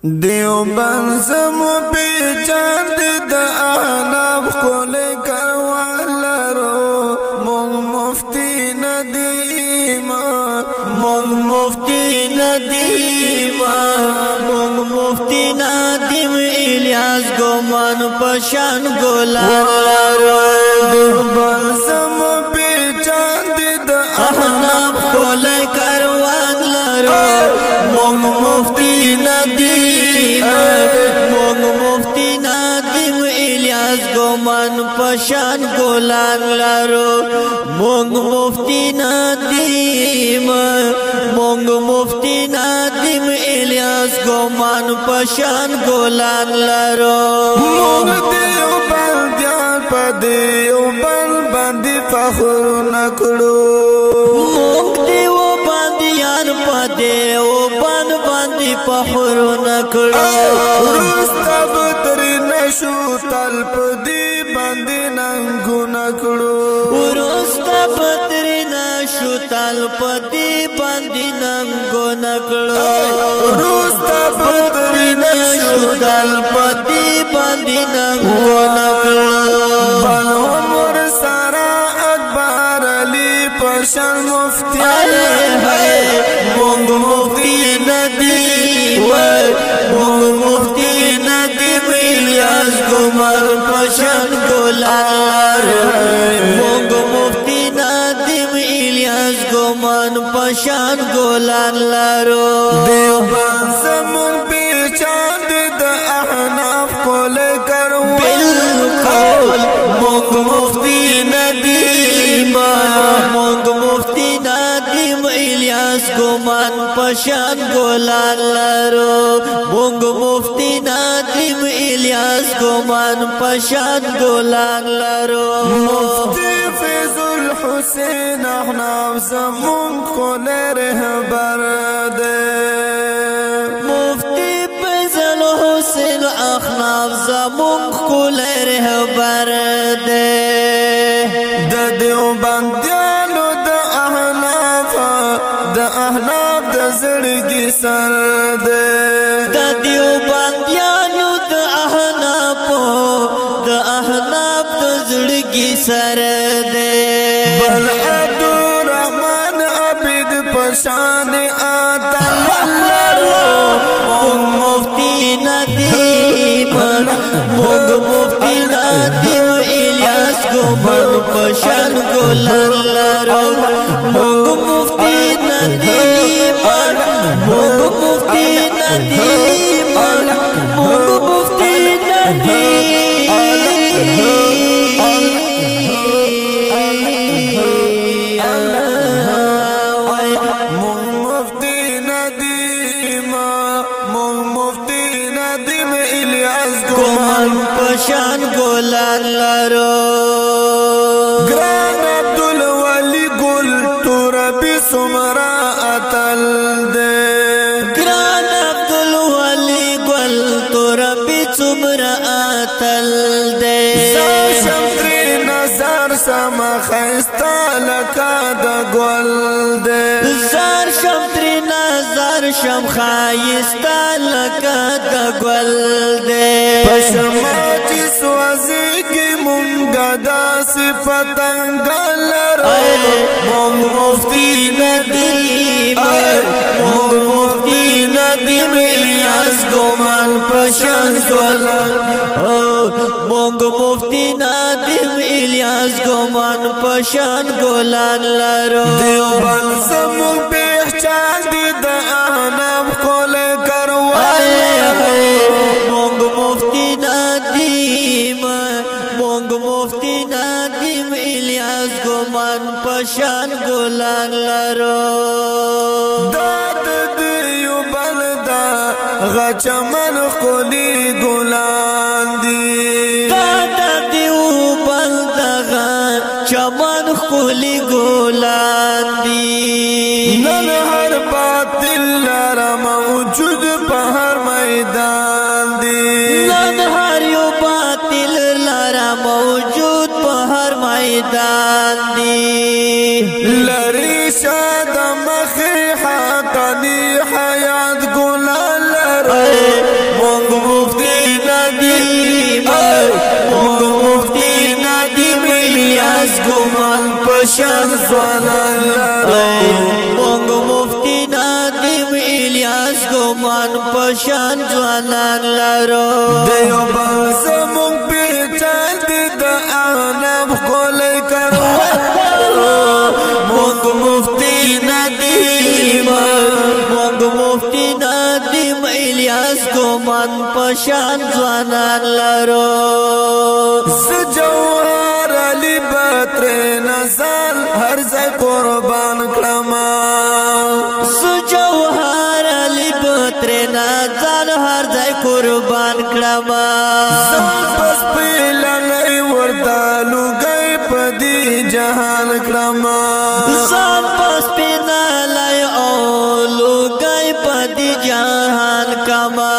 دیوبند زمو پیچان د احناف کول کروان لرو مونږ مفتی ندیم مونږ مفتی ندیم مونږ مفتی ندیم الیاس ګومان پشان ګلان لرو دیوبند زمو پیچان د احناف کول کروان لرو مونږ مفتی ندیم مونږ مفتی ندیم الیاس ګومان پشان ګلان لرو مونږ مفتی ندیم مونږ مفتی ندیم الیاس ګومان پشان ګلان لرو مونږ دیوبند یان په دیوبند باندې فخر نکړو مونږ دیوبند یان په دیوبند باندې فخر نکړو ورسته بدر نشو تل په دی باندې ننګو نکړو ورسته بدر نشو تل په دی باندې ننګو نکړو ورسته بدر نشو تل په دی باندې ننګو نکړو بل عمر سارا اکبر علی پشان مفتی مونږ مفتی ندیم مونږ مفتی ندیم الیاس ګومان پشان ګلان مونږ مفتی ندیم الیاس ګومان پشان ګلان لرو دیوبند زمون پیچان د احناف کول کرو بالکل مونږ مفتی ندیم مونږ مفتی ندیم الیاس ګومان پشان ګلان لرو مونږ مفتی ندیم الیاس ګومان پشان ګلان لرو مفتی فیض الحسین احناف زمون کول رهبر دے مفتی فیض الحسین احناف زمون کول رهبر دے د دیوبندیانو د احناف د زړګي سر دے د دیوبندیانو د احناف د زړګي سر دے بل عبدالرحمن عبد پشان آتا لرو مونږ مفتی ندیم مونږ مفتی ندیم الیاس ګومان پشان ګلان لرو مونږ مفتی ندیم مونږ مفتی ندیم مونږ مفتی ندیم پشان ګلان لرو ګران عبدالولی ګل توربی سمرا اتل دے ګران عبدالولی ګل توربی سمرا اتل دے زار شمتری نظر سم خیستا لکا د ګل دے زار شمتری نظر شم خیستا لکا د ګل دے پشماتی سوازیگی مونگا دا صفتنگ لرو مونگ مفتی ندیم مونگ مفتی ندیم الیاس ګومان پشان ګلان مونگ مفتی ندیم الیاس ګومان پشان ګلان لرو دیوبند زمون پہچان دی د احناف کول کروان مونگ مفتی ندیم مونږ مفتی ندیم الیاس ګومان پشان ګلان لرو داد دیوبند دا غچمن خلی ګلان دی داد دیوبند دا غچمن خلی ګلان دی نن هر باطل لرا موجود په هر میدان دی نن هر یو باطل لرا موجود په هر میدان دی لری شاد مخی حقانی حیات ګلان لرو پشان ځوانان لرو دیو بس مونږ پیچان دي د اعناب خولې کروان مونږ مفتی ندیم مونږ مفتی ندیم الیاس ګومان پشان ځوانان لرو جوهر علی بطر نزل هر ځای قربان کړما جوهر علی بطر نزل هر ځای قربان کړما پس پیلنې ورته لوګي پدی جهان کړما ځان پس پیلنې او لوګي پدی جهان کما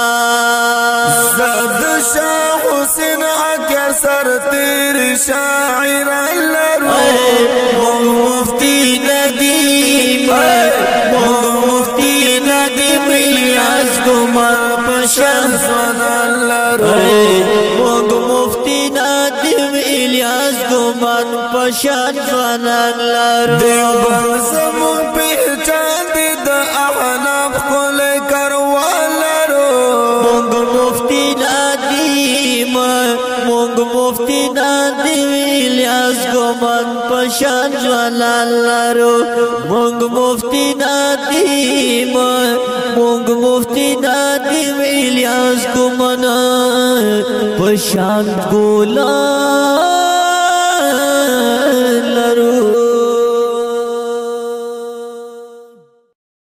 زد شاه حسین اگر سر تیر شاعر لرو مفتی ندیم مفتی ندیم الیاس ګومان پشان ځوانان لرو مفتی ندیم الیاس ګومان پشان ځوانان لرو دیوبند زمون پہچان دی د احناف خولې کروان لرو مفتی ندیم مفتی ندیم الیاس ګومان پشان ځوانان لرو مفتی ندیم مفتی ندیم الیاس ګومان پشان ګولان لرو